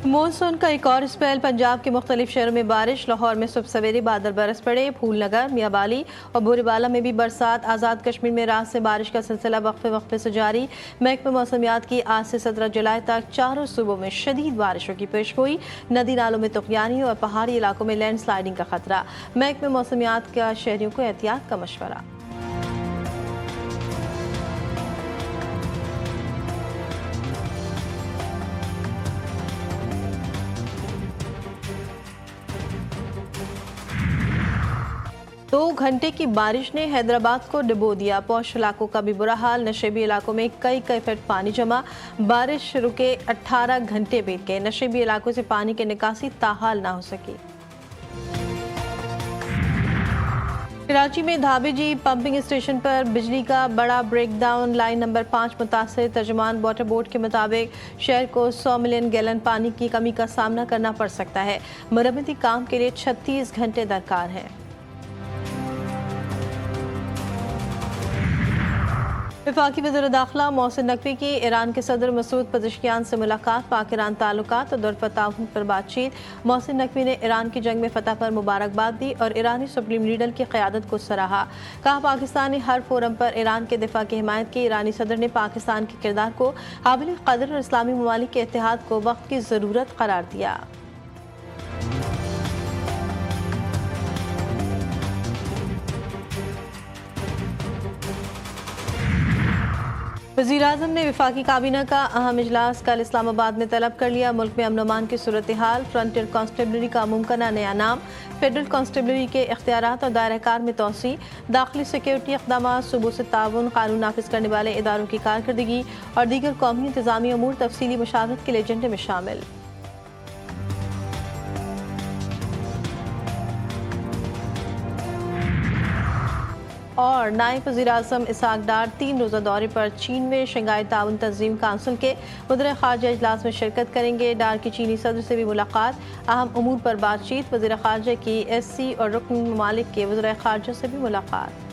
Monsoon का एक और स्पेल। पंजाब के मुख्तलिफ शहरों में बारिश। लाहौर में सुबह सवेरे बादल बरस पड़े। फूलनगर, मियाबाली और बोरीबाला में भी बरसात। आज़ाद कश्मीर में रात से बारिश का सिलसिला वक्फे वक्फे से जारी। महकमा मौसमियात की आज से 17 जुलाई तक चारों सूबों में शदीद बारिशों की पेशगोई। नदी नालों में तुग़यानी और पहाड़ी इलाकों में लैंड स्लाइडिंग का खतरा। महकमा मौसमियात का शहरियों को एहतियात का मशवरा। 2 घंटे की बारिश ने हैदराबाद को डुबो दिया। पौष इलाकों का भी बुरा हाल। नशेबी इलाकों में कई फीट पानी जमा। बारिश रुके 18 घंटे बीत गए। नशेबी इलाकों से पानी की निकासी ताहाल ना हो सकी। कराची में धाबेजी पंपिंग स्टेशन पर बिजली का बड़ा ब्रेकडाउन। लाइन नंबर 5 मुतासर। तर्जुमान वाटर बोर्ड के मुताबिक शहर को 100 मिलियन गैलन पानी की कमी का सामना करना पड़ सकता है। मरम्मती काम के लिए 36 घंटे दरकार है। वफाकी वज़ीर दाखिला मोहसिन नकवी की ईरान के सदर मसूद पज़ेश्कियान से मुलाकात। पाक ईरान ताल्लुकात और दुरफ़ा ताउन पर बातचीत। मोहसिन नकवी ने ईरान की जंग में फतह पर मुबारकबाद दी और ईरानी सुप्रीम लीडर की क़यादत को सराहा। कहा, पाकिस्तान ने हर फोरम पर ईरान के दिफा की हिमायत की। ईरानी सदर ने पाकिस्तान के किरदार को काबिल क़दर और इस्लामी ममालिक के इत्तेहाद को वक्त की ज़रूरत करार दिया। वज़ीर-ए-आज़म ने वफाकी काबीना का अहम इजलास कल इस्लामाबाद में तलब कर लिया। मुल्क में अमन अमान की सूरत हाल। फ्रंटियर कांस्टेबलरी का मुमकिना नया नाम। फेडरल कांस्टेबलरी के इख्तियारात और दायरा-कार में तोसी। दाखिली सिक्योरिटी इक़दामात, सूबों से ताउन, कानून नाफिज करने वाले इदारों की कारकर्दगी और दीगर कौमी इंतज़ामी अमूर तफसीली मशावरत के लिए एजेंडे में शामिल। और नायब वज़ीर-ए-आज़म इसहाक डार 3 रोज़ा दौरे पर चीन में। शंघाई ताउन तंजीम काउंसिल के वज़ीर ख़ारजा इजलास में शिरकत करेंगे। डार की चीनी सदर से भी मुलाकात। अहम अमूर पर बातचीत। वज़ीर ख़ारजा की SC और रुकन ममालिक के वज़ीर ख़ारजा से भी मुलाकात।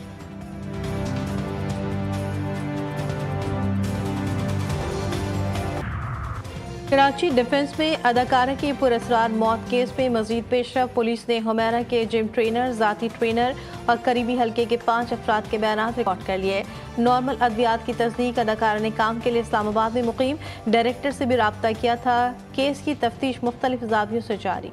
कराची डिफेंस में अदाकारा की पुरअसरार मौत केस में मजीद पेशरफ। पुलिस ने हुमैरा के जिम ट्रेनर, जाती ट्रेनर और करीबी हल्के के 5 अफराद के बयानात रिकॉर्ड कर लिए। नॉर्मल अद्वियात की तस्दीक। अदाकारा ने काम के लिए इस्लामाबाद में मुकीम डायरेक्टर से भी राब्ता किया था। केस की तफ्तीश मुख्तलिफ ज़ावियों से जारी।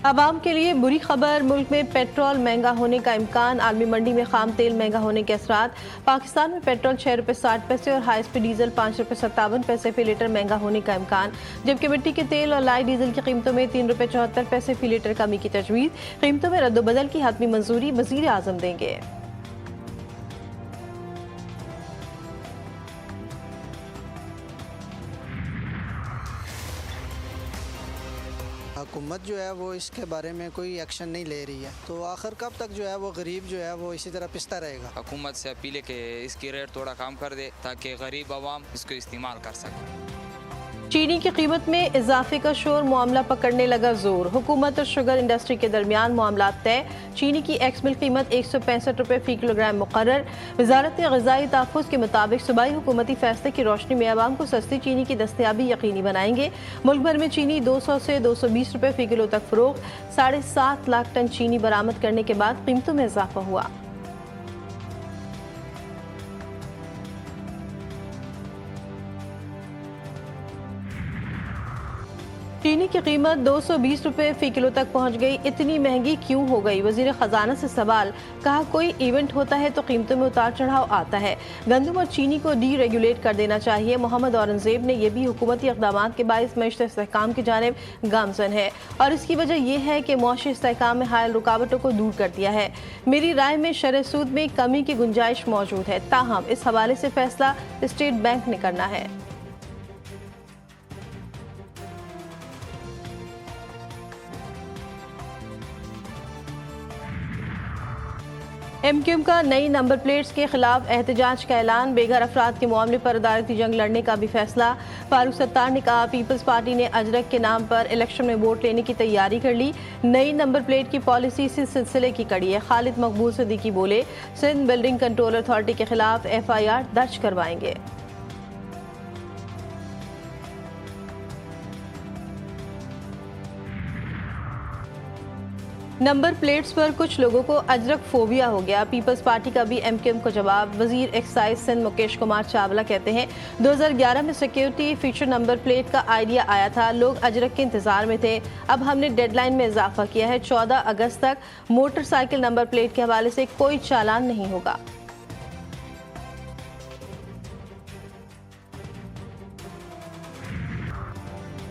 आवाम के लिए बुरी खबर। मुल्क में पेट्रोल महंगा होने का इम्कान। आलमी मंडी में खाम तेल महंगा होने के असरात। पाकिस्तान में पेट्रोल 6 रुपये 60 पैसे और हाई स्पीड डीजल 5 रुपये 57 पैसे फी लीटर महंगा होने का इम्कान। जबकि मिट्टी के तेल और लाइट डीजल की कीमतों में 3 रुपये 74 पैसे फी लीटर कमी की तजवीज़। कीमतों में रद्दोबदल की हतमी मंजूरी वज़ीर-ए-आज़म देंगे। हुकूमत जो है वो इसके बारे में कोई एक्शन नहीं ले रही है, तो आखिर कब तक जो है वो गरीब जो है वो इसी तरह पिसता रहेगा। हुकूमत से अपील है कि इसकी रेट थोड़ा कम कर दे ताकि गरीब आवाम इसको इस्तेमाल कर सके। चीनी की कीमत में इजाफे का शोर। मामला पकड़ने लगा जोर। हुकूमत और शुगर इंडस्ट्री के दरमियान मामला तय। चीनी की एक्स मिल कीमत 165 रुपये फी किलोग्राम मुकर्रर। वजारत ग़िज़ाई तहफ़्फ़ुज़ के मुताबिक सूबाई हुकूमती फैसले की रोशनी में आवाम को सस्ती चीनी की दस्तयाबी यकीनी बनाएंगे। मुल्क भर में चीनी 200 से 220 रुपये फी किलो तक फ़रोख्त। 7.5 लाख टन चीनी बरामद करने के बाद कीमतों में इजाफा हुआ। चीनी की कीमत 220 रुपये फी किलो तक पहुंच गई। इतनी महंगी क्यों हो गई? वजीर खजाना से सवाल। कहा, कोई इवेंट होता है तो कीमतों में उतार चढ़ाव आता है। गंदम और चीनी को डी रेगुलेट कर देना चाहिए। मोहम्मद औरंगजेब ने यह भी हुकूमती इक़दामात के बाइस मईशत इस्तेहकाम की जानिब गामजन है और इसकी वजह यह है कि मुआशी इस्तेहकाम में हायल रुकावटों को दूर कर दिया है। मेरी राय में शरह सूद में कमी की गुंजाइश मौजूद है, ताहम इस हवाले से फैसला स्टेट बैंक ने करना है। MQM का नई नंबर प्लेट्स के खिलाफ एहतजाज का ऐलान, बेघर अफराद के मामले पर अदालती जंग लड़ने का भी फैसला। फारूक सत्तार ने कहा, पीपल्स पार्टी ने अजरक के नाम पर इलेक्शन में वोट लेने की तैयारी कर ली। नई नंबर प्लेट की पॉलिसी इसी सिलसिले की कड़ी है। खालिद मकबूल सिद्दीकी बोले, सिंध बिल्डिंग कंट्रोल अथॉरिटी के खिलाफ FIR दर्ज करवाएंगे। नंबर प्लेट्स पर कुछ लोगों को अजरक फोबिया हो गया। पीपल्स पार्टी का भी MQM को जवाब। वजीर एक्साइज सिंध मुकेश कुमार चावला कहते हैं, 2011 में सिक्योरिटी फीचर नंबर प्लेट का आइडिया आया था, लोग अजरक के इंतजार में थे। अब हमने डेडलाइन में इजाफा किया है, 14 अगस्त तक मोटरसाइकिल नंबर प्लेट के हवाले से कोई चालान नहीं होगा।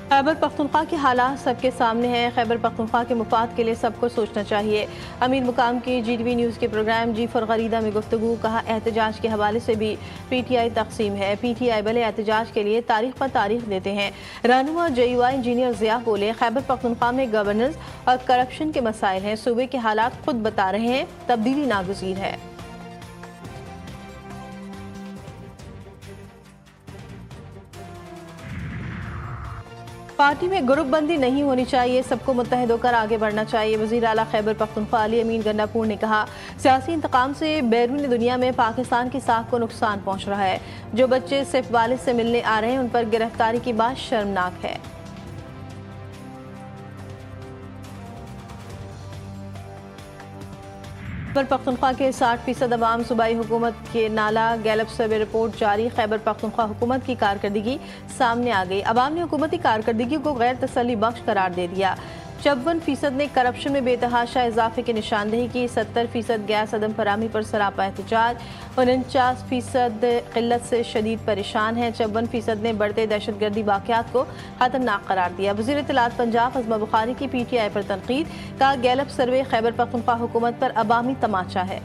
खैबर पख्तूनख्वा के हालात सबके सामने हैं। खैबर पख्तूनख्वा के मुफाद के लिए सबको सोचना चाहिए। अमीर मुकाम की GTV न्यूज़ के प्रोग्राम जी फॉर गरीदा में गुफ्तगू। कहा, एहतजाज के हवाले से भी PTI तकसीम है। PTI भले एहतजाज के लिए तारीख पर तारीख देते हैं। रहनुमा JUI इंजीनियर ज़िया बोले, खैबर पख्तूनख्वा में गवर्नेंस और करप्शन के मसाइल हैं। सूबे के हालात खुद बता रहे हैं, तब्दीली नागुज़ीर है। पार्टी में ग्रुप बंदी नहीं होनी चाहिए, सबको मुत्तहिद होकर आगे बढ़ना चाहिए। वज़ीर आला खैबर पख्तूनख्वा अली अमीन गन्नापुर ने कहा, सियासी इंतकाम से बैरून दुनिया में पाकिस्तान की साख को नुकसान पहुँच रहा है। जो बच्चे सिर्फ वालिद से मिलने आ रहे हैं, उन पर गिरफ्तारी की बात शर्मनाक है। खैबर पख्तूनख्वा के 60% अवाम सूबाई हुकूमत के नाला। गैलप सर्वे रिपोर्ट जारी। खैबर पख्तूनख्वा हुकूमत की कारकर्दगी सामने आ गई। अवाम ने हुकूमती कारकर्दगी को गैर तसल्ली बख्श करार दे दिया। 54% ने करप्शन में बेतहाशा इजाफे की निशानदेही की। 70% गैस अदम फराहमी पर सरापा एहतजाज। 49% किल्लत से शदीद परेशान हैं। 54% ने बढ़ते दहशतगर्दी वाक़यात को खतरनाक करार दिया। वज़ीर इत्तलात पंजाब अज़मा बुखारी की PTI पर तनकीद। कहा, गैलप सर्वे खैबर पख्तूनख्वा हुकूमत पर अवामी तमाचा है।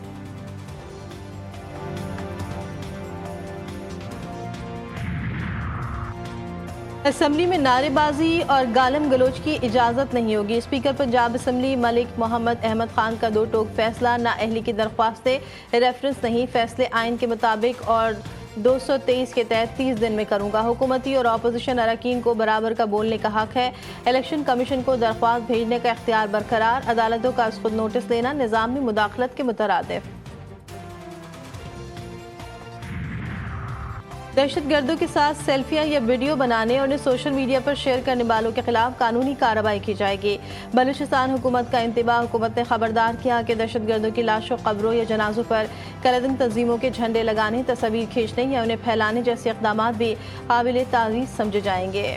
असम्बली में नारेबाजी और गालम गलोच की इजाज़त नहीं होगी। स्पीकर पंजाब असम्बली मलिक मोहम्मद अहमद खान का दो टोक फैसला। नाअहली की दरख्वास्तें रेफरेंस नहीं, फैसले आइन के मुताबिक और 223 के तहत 30 दिन में करूंगा। हुकूमती और अपोजिशन अरकान को बराबर का बोलने का हक है। इलेक्शन कमीशन को दरख्वास्त भेजने का इख्तियार बरकरार। अदालतों का खुद नोटिस लेना निज़ाम में मुदाखलत के मुतरादिफ। दहशतगर्दों के साथ सेल्फियां या वीडियो बनाने और उन्हें सोशल मीडिया पर शेयर करने वालों के खिलाफ कानूनी कार्रवाई की जाएगी। बलूचिस्तान हुकूमत का इंतबाह। हुकूमत ने खबरदार किया कि दहशतगर्दों की लाशों, कब्रों या जनाजों पर कलदन तंजीमों के झंडे लगाने, तस्वीर खींचने या उन्हें फैलाने जैसे इक़दामात भी काबिल ताज़ीज़ समझे जाएंगे।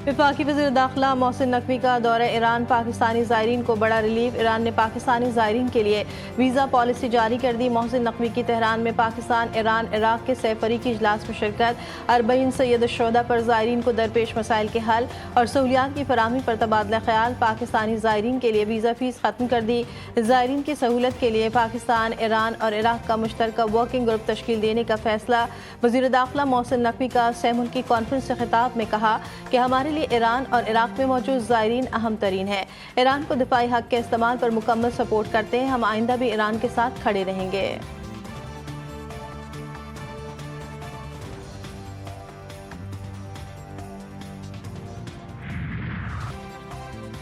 वफाकी वज़ीर दाखिला मोहसिन नकवी का दौरा ईरान। पाकिस्तानी ज़ायरीन को बड़ा रिलीफ। ईरान ने पाकिस्तानी ज़ायरीन के लिए वीज़ा पॉलिसी जारी कर दी। मोहसिन नकवी की तेहरान में पाकिस्तान, ईरान, इराक़ के सैफरी की इजलास में शिरकत। 40 सैयद शोहदा पर ज़ायरीन को दरपेश मसाइल के हल और सहूलियात की फराहमी पर तबादला ख्याल। पाकिस्तानी ज़ायरीन के लिए वीज़ा फ़ीस ख़त्म कर दी। ज़ायरीन की सहूलत के लिए पाकिस्तान, ईरान और इराक़ का मुश्तरका वर्किंग ग्रुप तश्कील देने का फैसला। वज़ीर दाखिला मोहसिन नकवी का सहमुल्की कॉन्फ्रेंस से खिताब में कहा कि हमारे लिए ईरान और इराक़ में मौजूद ज़ायरीन अहम तरीन है। ईरान को दिफाई हक़ के इस्तेमाल पर मुकम्मल सपोर्ट करते हैं। हम आइंदा भी ईरान के साथ खड़े रहेंगे।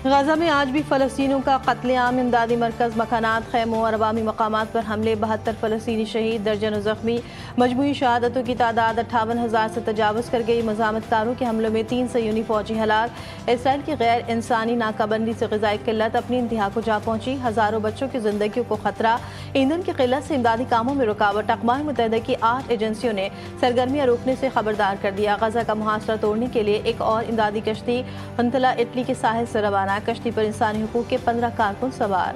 गाज़ा में आज भी फ़लस्तीनियों का कत्लेआम। इमदादी मरकज़, मकानात, खैमों और अवामी मकामात पर हमले। 72 फ़लस्तीनी शहीद, दर्जनों ज़ख्मी। मजमूई शहादतों की तादाद 58,000 से तजावज़ कर गई। मज़ामतकारों के हमलों में 3 सयूनी फ़ौजी हलाक। इसराइल की गैर इंसानी नाकाबंदी से ग़िज़ाई किल्लत अपनी इंतहा को जा पहुँची। हज़ारों बच्चों की ज़िंदगी को खतरा। ईंधन की किल्लत से इमदादी कामों में रुकावट। अक़वाम मुत्तहिदा की 8 एजेंसियों ने सरगर्मियाँ रोकने से खबरदार कर दिया। गज़ा का मुहासरा तोड़ने के लिए एक और इमदादी कश्ती हुंतला इटली के साहिल से रवाना। कश्ती पर इंसानी हुकूक के 15 कारकुन सवार।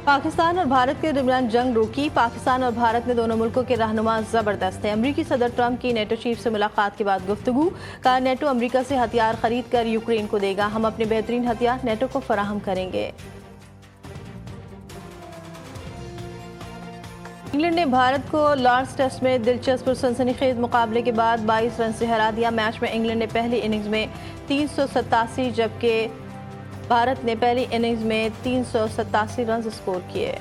पाकिस्तान और भारत के दरमियान जंग रुकी। पाकिस्तान और भारत में दोनों मुल्कों के रहनुमा जबरदस्त हैं। अमरीकी सदर ट्रंप की नेटो चीफ से मुलाकात के बाद गुफ्तगू। कहा, नेटो अमरीका से हथियार खरीद कर यूक्रेन को देगा। हम अपने बेहतरीन हथियार नेटो को फराहम करेंगे। इंग्लैंड ने भारत को लॉर्ड्स टेस्ट में दिलचस्प और सनसनीखेज मुकाबले के बाद 22 रन से हरा दिया। मैच में इंग्लैंड ने पहली इनिंग्स में 387 जबकि भारत ने पहली इनिंग्स में 387 रन स्कोर किए।